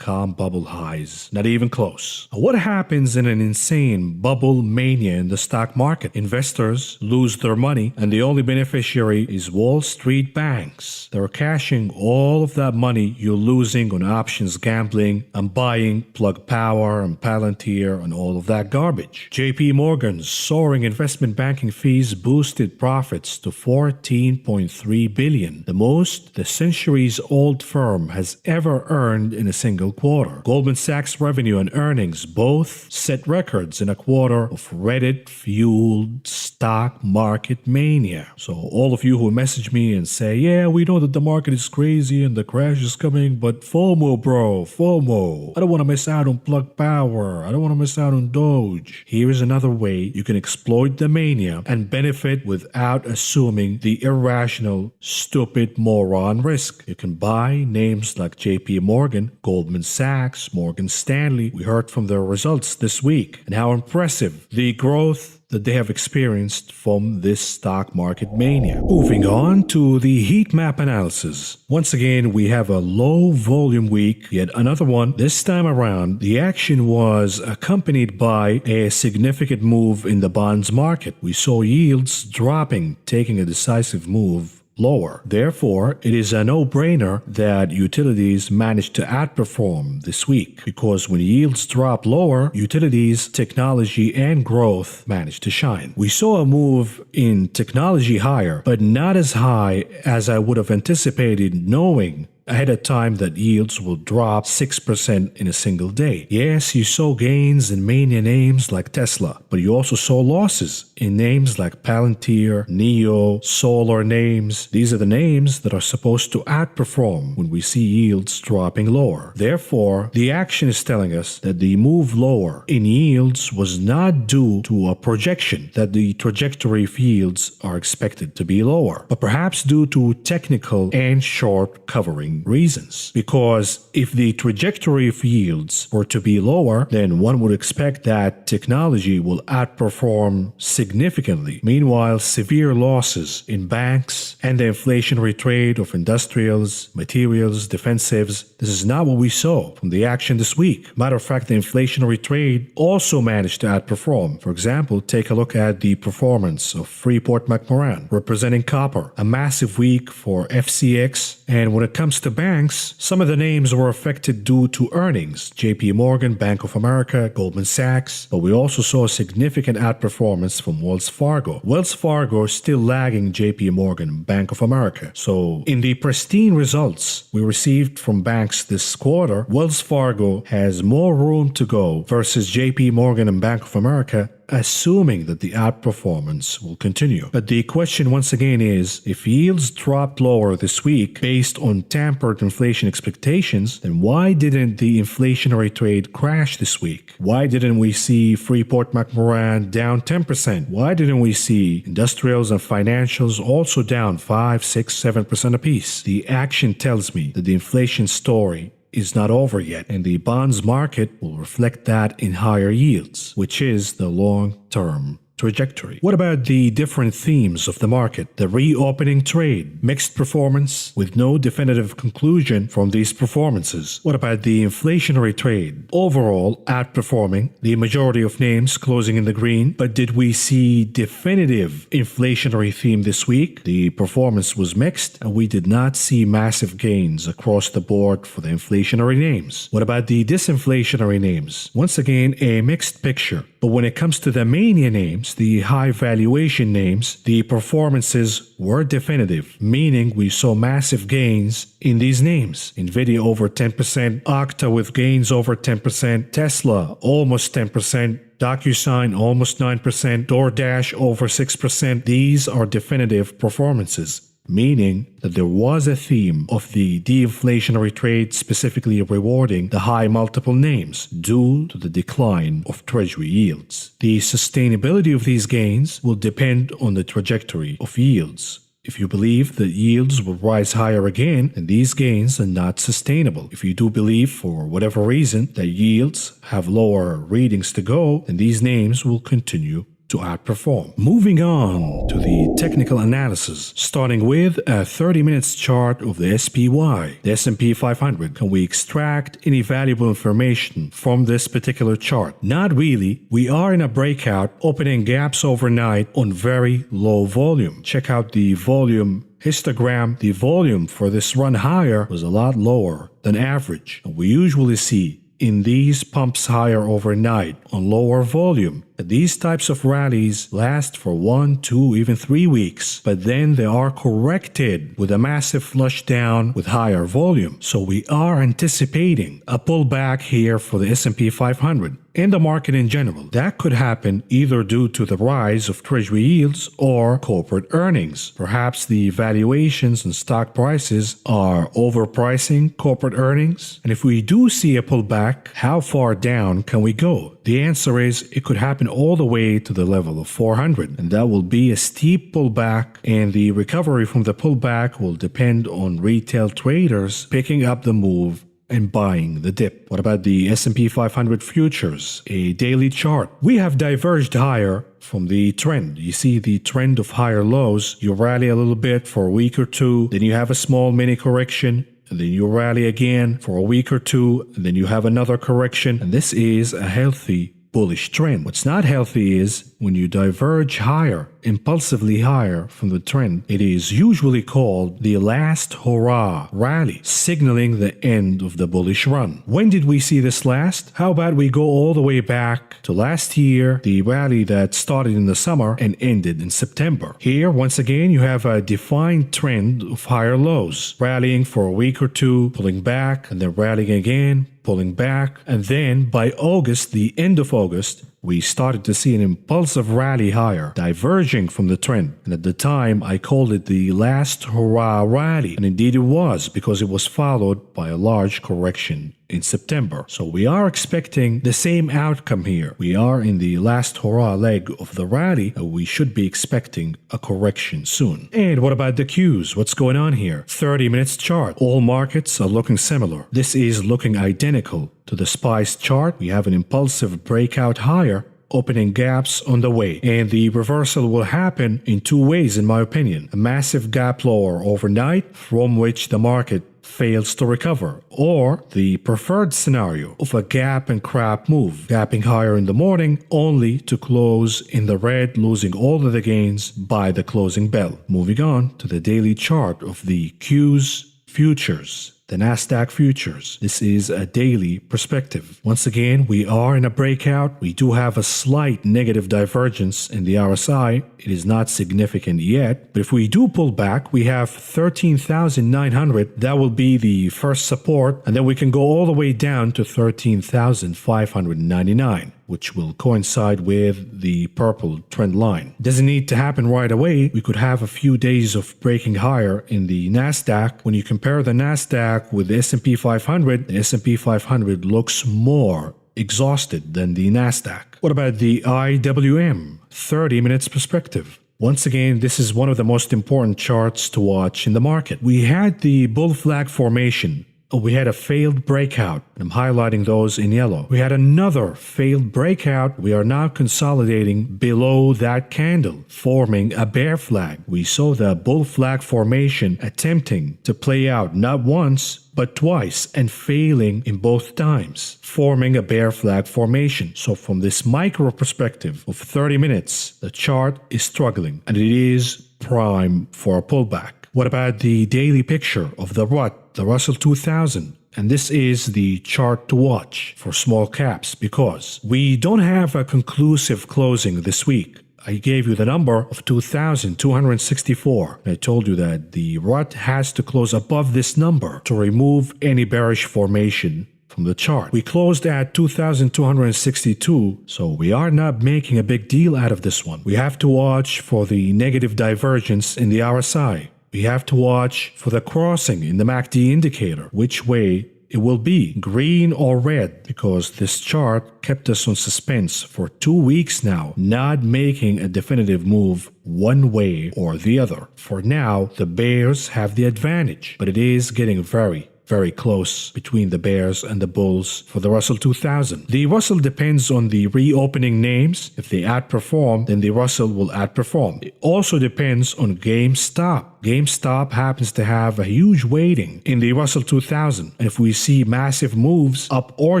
dot-com bubble highs. Not even close. What happens in an insane bubble mania in the stock market? Investors lose their money, and the only beneficiary is Wall Street banks. They're cashing all of that money you're losing on options gambling and buying Plug Power and Palantir and all of that garbage. JP Morgan's soaring investment banking fees boosted profits to $14.3 billion, the most the centuries-old firm has ever earned in a single quarter. Goldman Sachs' revenue and earnings both set records in a quarter of Reddit-fueled stock market mania. So all of you who message me and say, yeah, we know that the market is crazy and the crash is coming, but FOMO, bro, FOMO. I don't want to miss out on Plug Power. I don't want to miss out on Doge. Here is another way you can exploit the mania and benefit without assuming the irrational, stupid moron risk. You can buy names like JP Morgan, Goldman Sachs, Morgan Stanley. We heard from their results this week and how impressive the growth that they have experienced from this stock market mania. Moving on to the heat map analysis. Once again, we have a low volume week, yet another one. This time around, the action was accompanied by a significant move in the bonds market. We saw yields dropping, taking a decisive move lower. Therefore, it is a no-brainer that utilities managed to outperform this week, because when yields drop lower, utilities, technology, and growth managed to shine. We saw a move in technology higher, but not as high as I would have anticipated, knowing ahead of time that yields will drop 6% in a single day. Yes, you saw gains in mania names like Tesla, but you also saw losses in names like Palantir, Neo, Solar names. These are the names that are supposed to outperform when we see yields dropping lower. Therefore, the action is telling us that the move lower in yields was not due to a projection that the trajectory of yields are expected to be lower, but perhaps due to technical and short covering reasons. Because if the trajectory of yields were to be lower, then one would expect that technology will outperform significantly. Meanwhile, severe losses in banks and the inflationary trade of industrials, materials, defensives, this is not what we saw from the action this week. Matter of fact, the inflationary trade also managed to outperform. For example, take a look at the performance of Freeport-McMoRan, representing copper. A massive week for FCX, and when it comes to banks, some of the names were affected due to earnings. JP Morgan, Bank of America, Goldman Sachs, but we also saw significant outperformance from Wells Fargo. Wells Fargo is still lagging JP Morgan, Bank of America. So in the pristine results we received from banks this quarter, Wells Fargo has more room to go versus JP Morgan and Bank of America, assuming that the outperformance will continue. But the question once again is, if yields dropped lower this week based on tampered inflation expectations, then why didn't the inflationary trade crash this week? Why didn't we see Freeport-McMoRan down 10%? Why didn't we see industrials and financials also down 5, 6, 7% apiece? The action tells me that the inflation story is not over yet, and the bonds market will reflect that in higher yields, which is the long-term trajectory. What about the different themes of the market? The reopening trade, mixed performance with no definitive conclusion from these performances. What about the inflationary trade? Overall, outperforming, the majority of names closing in the green, but did we see definitive inflationary theme this week? The performance was mixed, and we did not see massive gains across the board for the inflationary names. What about the disinflationary names? Once again, a mixed picture. But when it comes to the mania names, the high valuation names, the performances were definitive, meaning we saw massive gains in these names. Nvidia over 10%, Okta with gains over 10%, Tesla almost 10%, DocuSign almost 9%, DoorDash over 6%. These are definitive performances, meaning that there was a theme of the de-inflationary trade specifically rewarding the high multiple names due to the decline of treasury yields. The sustainability of these gains will depend on the trajectory of yields. If you believe that yields will rise higher again, then these gains are not sustainable. If you do believe, for whatever reason, that yields have lower readings to go, then these names will continue to outperform. Moving on to the technical analysis, starting with a 30 minutes chart of the SPY, the S&P 500. Can we extract any valuable information from this particular chart? Not really. We are in a breakout, opening gaps overnight on very low volume. Check out the volume histogram. The volume for this run higher was a lot lower than average. We usually see in these pumps higher overnight on lower volume. These types of rallies last for 1, 2, even 3 weeks, but then they are corrected with a massive flush down with higher volume. So we are anticipating a pullback here for the S&P 500 and the market in general. That could happen either due to the rise of treasury yields or corporate earnings. Perhaps the valuations and stock prices are overpricing corporate earnings. And if we do see a pullback, how far down can we go? The answer is it could happen all the way to the level of 400, and that will be a steep pullback, and the recovery from the pullback will depend on retail traders picking up the move and buying the dip. What about the S&P 500 futures? A daily chart. We have diverged higher from the trend. You see the trend of higher lows. You rally a little bit for a week or two, then you have a small mini correction, and then you rally again for a week or two, and then you have another correction. And this is a healthy bullish trend. What's not healthy is when you diverge higher, impulsively higher from the trend. It is usually called the last hurrah rally, signaling the end of the bullish run. When did we see this last? How about we go all the way back to last year, the rally that started in the summer and ended in September. Here, once again, you have a defined trend of higher lows, rallying for a week or two, pulling back, and then rallying again, pulling back, and then by August, the end of August, we started to see an impulsive rally higher, diverging from the trend. And at the time, I called it the last hurrah rally. And indeed it was, because it was followed by a large correction in September. So we are expecting the same outcome here. We are in the last hurrah leg of the rally, and we should be expecting a correction soon. And what about the Qs? What's going on here? 30 minutes chart. All markets are looking similar. This is looking identical to the SPY's chart. We have an impulsive breakout higher, opening gaps on the way. And the reversal will happen in two ways, in my opinion. A massive gap lower overnight, from which the market fails to recover, or the preferred scenario of a gap and crap move, gapping higher in the morning only to close in the red, losing all of the gains by the closing bell. Moving on to the daily chart of the Qs futures. The Nasdaq futures. This is a daily perspective. Once again, we are in a breakout. We do have a slight negative divergence in the RSI. It is not significant yet, but if we do pull back, we have 13,900. That will be the first support, and then we can go all the way down to 13,599. Which will coincide with the purple trend line. Doesn't need to happen right away. We could have a few days of breaking higher in the Nasdaq. When you compare the Nasdaq with the S&P 500, the S&P 500 looks more exhausted than the Nasdaq. What about the IWM? 30 minutes perspective. Once again, this is one of the most important charts to watch in the market. We had the bull flag formation. We had a failed breakout. I'm highlighting those in yellow. We had another failed breakout. We are now consolidating below that candle, forming a bear flag. We saw the bull flag formation attempting to play out not once, but twice, and failing in both times, forming a bear flag formation. So from this micro perspective of 30 minutes, the chart is struggling, and it is prime for a pullback. What about the daily picture of the RUT, the Russell 2000? And this is the chart to watch for small caps because we don't have a conclusive closing this week. I gave you the number of 2,264. I told you that the RUT has to close above this number to remove any bearish formation from the chart. We closed at 2,262, so we are not making a big deal out of this one. We have to watch for the negative divergence in the RSI. We have to watch for the crossing in the MACD indicator, which way it will be, green or red, because this chart kept us on suspense for 2 weeks now, not making a definitive move one way or the other. For now, the bears have the advantage, but it is getting very, very close between the bears and the bulls for the Russell 2000. The Russell depends on the reopening names. If they outperform, then the Russell will outperform. It also depends on GameStop. GameStop happens to have a huge weighting in the Russell 2000. And if we see massive moves up or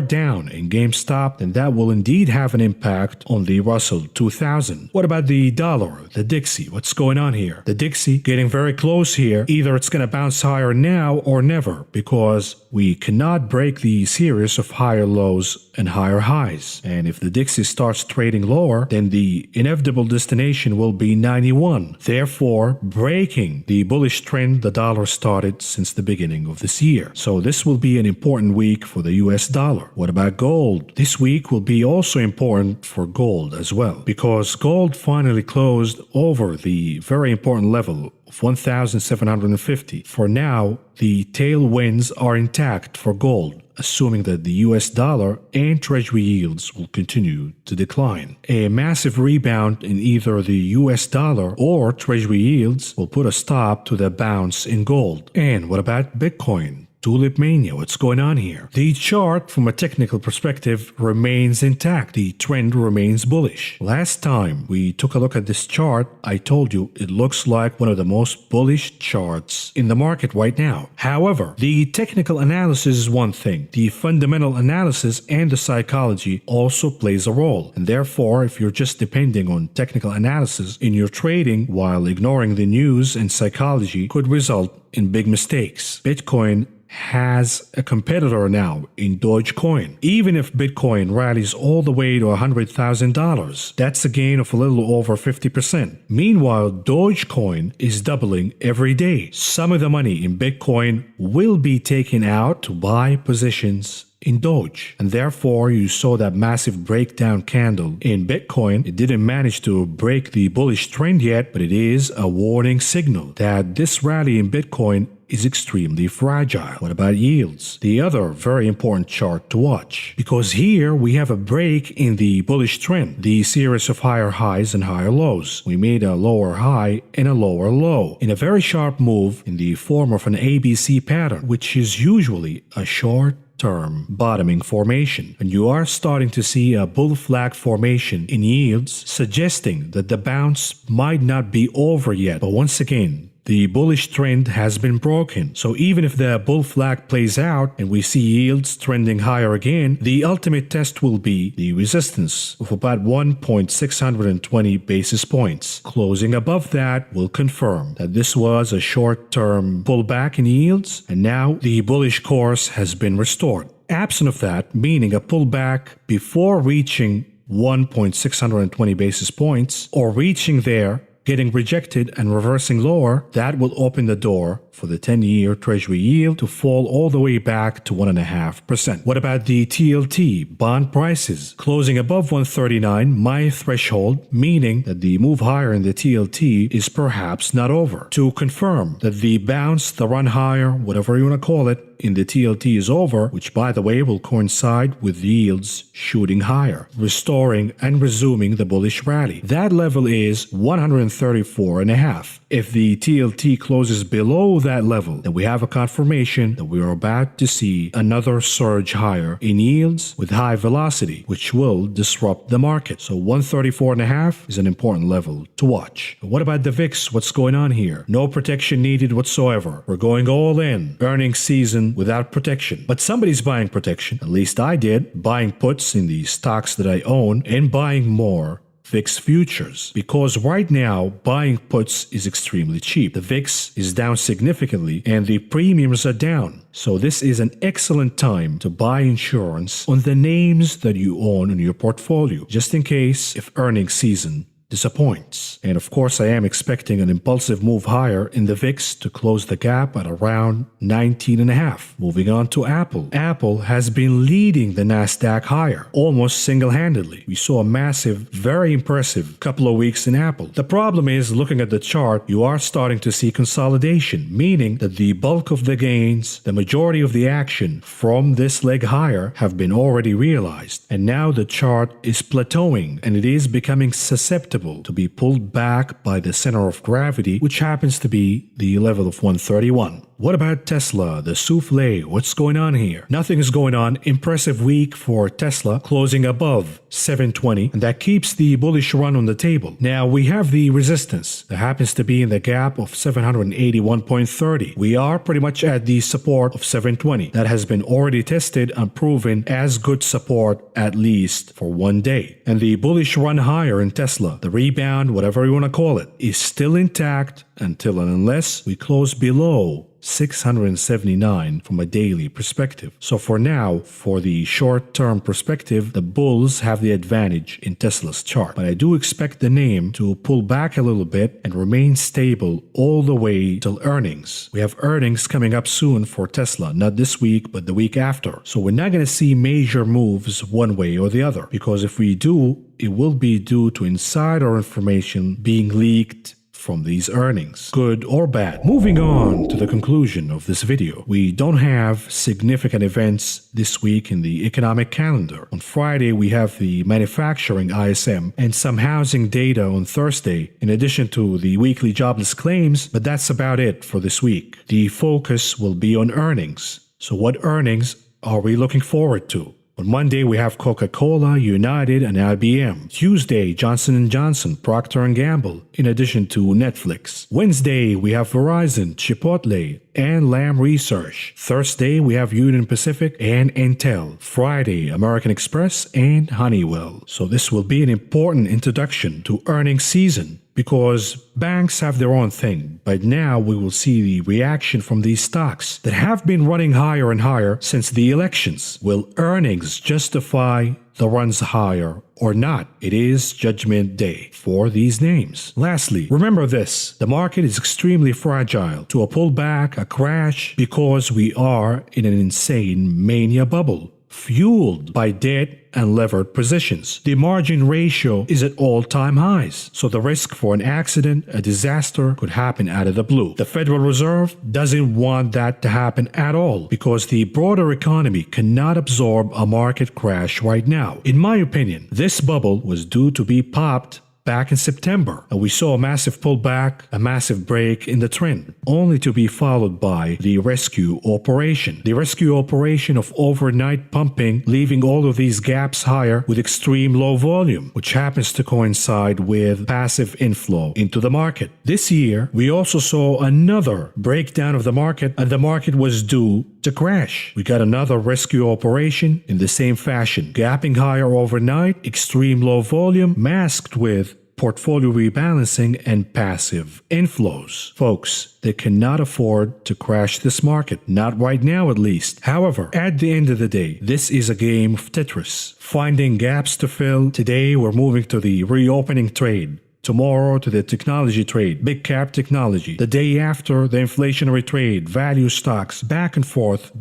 down in GameStop, then that will indeed have an impact on the Russell 2000. What about the dollar, the Dixie? What's going on here? The Dixie getting very close here. Either it's going to bounce higher now or never, because we cannot break the series of higher lows and higher highs. And if the Dixie starts trading lower, then the inevitable destination will be 91. Therefore, breaking the bullish trend the dollar started since the beginning of this year. So this will be an important week for the US dollar. What about gold? This week will be also important for gold as well, because gold finally closed over the very important level of 1,750. For now, the tailwinds are intact for gold, assuming that the US dollar and treasury yields will continue to decline. A massive rebound in either the US dollar or treasury yields will put a stop to the bounce in gold. And what about Bitcoin? Tulip mania, what's going on here? The chart from a technical perspective remains intact. The trend remains bullish. Last time we took a look at this chart, I told you it looks like one of the most bullish charts in the market right now. However, the technical analysis is one thing. The fundamental analysis and the psychology also plays a role. And therefore, if you're just depending on technical analysis in your trading while ignoring the news and psychology, could result in big mistakes. Bitcoin has a competitor now in Dogecoin. Even if Bitcoin rallies all the way to $100,000, that's a gain of a little over 50%. Meanwhile, Dogecoin is doubling every day. Some of the money in Bitcoin will be taken out to buy positions in Doge. And therefore, you saw that massive breakdown candle in Bitcoin. It didn't manage to break the bullish trend yet, but it is a warning signal that this rally in Bitcoin is extremely fragile. What about yields? The other very important chart to watch, because here we have a break in the bullish trend, the series of higher highs and higher lows. We made a lower high and a lower low in a very sharp move in the form of an ABC pattern, which is usually a short-term bottoming formation, and you are starting to see a bull flag formation in yields, suggesting that the bounce might not be over yet. But once again, the bullish trend has been broken. So even if the bull flag plays out and we see yields trending higher again, the ultimate test will be the resistance of about 1.620 basis points. Closing above that will confirm that this was a short-term pullback in yields, and now the bullish course has been restored. Absent of that, meaning a pullback before reaching 1.620 basis points or reaching there, getting rejected and reversing lower, that will open the door for the 10-year Treasury yield to fall all the way back to 1.5%. What about the TLT bond prices? Closing above 139, my threshold, meaning that the move higher in the TLT is perhaps not over. To confirm that the bounce, the run higher, whatever you want to call it, in the TLT is over, which by the way will coincide with yields shooting higher, restoring and resuming the bullish rally. That level is 134.5. If the TLT closes below that level, then we have a confirmation that we are about to see another surge higher in yields with high velocity, which will disrupt the market. So 134.5 is an important level to watch. What about the VIX? What's going on here? No protection needed whatsoever. We're going all in. Earnings season without protection. But somebody's buying protection. At least I did. Buying puts in the stocks that I own and buying more VIX futures, because right now buying puts is extremely cheap. The VIX is down significantly and the premiums are down. So this is an excellent time to buy insurance on the names that you own in your portfolio, just in case if earnings season disappoints. And of course, I am expecting an impulsive move higher in the VIX to close the gap at around 19.5. Moving on to Apple. Apple has been leading the Nasdaq higher, almost single-handedly. We saw a massive, very impressive couple of weeks in Apple. The problem is, looking at the chart, you are starting to see consolidation, meaning that the bulk of the gains, the majority of the action from this leg higher have been already realized. And now the chart is plateauing and it is becoming susceptible to be pulled back by the center of gravity, which happens to be the level of 131. What about Tesla, the souffle? What's going on here? Nothing is going on. Impressive week for Tesla, closing above 720, and that keeps the bullish run on the table. Now we have the resistance that happens to be in the gap of 781.30. We are pretty much at the support of 720. That has been already tested and proven as good support at least for one day. And the bullish run higher in Tesla, the rebound, whatever you want to call it, is still intact until and unless we close below 679 from a daily perspective. So for now, for the short-term perspective, the bulls have the advantage in Tesla's chart. But I do expect the name to pull back a little bit and remain stable all the way till earnings. We have earnings coming up soon for Tesla, not this week, but the week after. So we're not going to see major moves one way or the other, because if we do, it will be due to insider information being leaked from these earnings, good or bad. Moving on to the conclusion of this video, we don't have significant events this week in the economic calendar. On Friday, we have the manufacturing ISM and some housing data on Thursday, in addition to the weekly jobless claims, but that's about it for this week. The focus will be on earnings. So what earnings are we looking forward to? On Monday, we have Coca-Cola, United, and IBM. Tuesday, Johnson & Johnson, Procter & Gamble, in addition to Netflix. Wednesday, we have Verizon, Chipotle, and Lam Research. Thursday, we have Union Pacific and Intel. Friday, American Express and Honeywell. So this will be an important introduction to earnings season, because banks have their own thing, but now we will see the reaction from these stocks that have been running higher and higher since the elections. Will earnings justify the runs higher or not? It is judgment day for these names. Lastly, remember this: the market is extremely fragile to a pullback, a crash, because we are in an insane mania bubble, fueled by debt and levered positions. The margin ratio is at all-time highs, so the risk for an accident, a disaster, could happen out of the blue. The Federal Reserve doesn't want that to happen at all, because the broader economy cannot absorb a market crash right now. In my opinion, this bubble was due to be popped back in September, and we saw a massive pullback, a massive break in the trend, only to be followed by the rescue operation. The rescue operation of overnight pumping, leaving all of these gaps higher with extreme low volume, which happens to coincide with passive inflow into the market. This year, we also saw another breakdown of the market, and the market was due to crash. We got another rescue operation in the same fashion, gapping higher overnight, extreme low volume, masked with portfolio rebalancing and passive inflows. Folks, they cannot afford to crash this market, not right now at least. However, at the end of the day, this is a game of Tetris, finding gaps to fill. Today, we're moving to the reopening trade. Tomorrow to the technology trade, big cap technology. The day after, the inflationary trade, value stocks, back and forth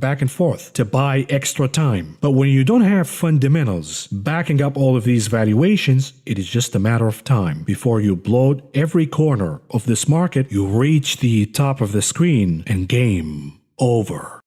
to buy extra time. But when you don't have fundamentals backing up all of these valuations, it is just a matter of time before you bloat every corner of this market. You reach the top of the screen and game over.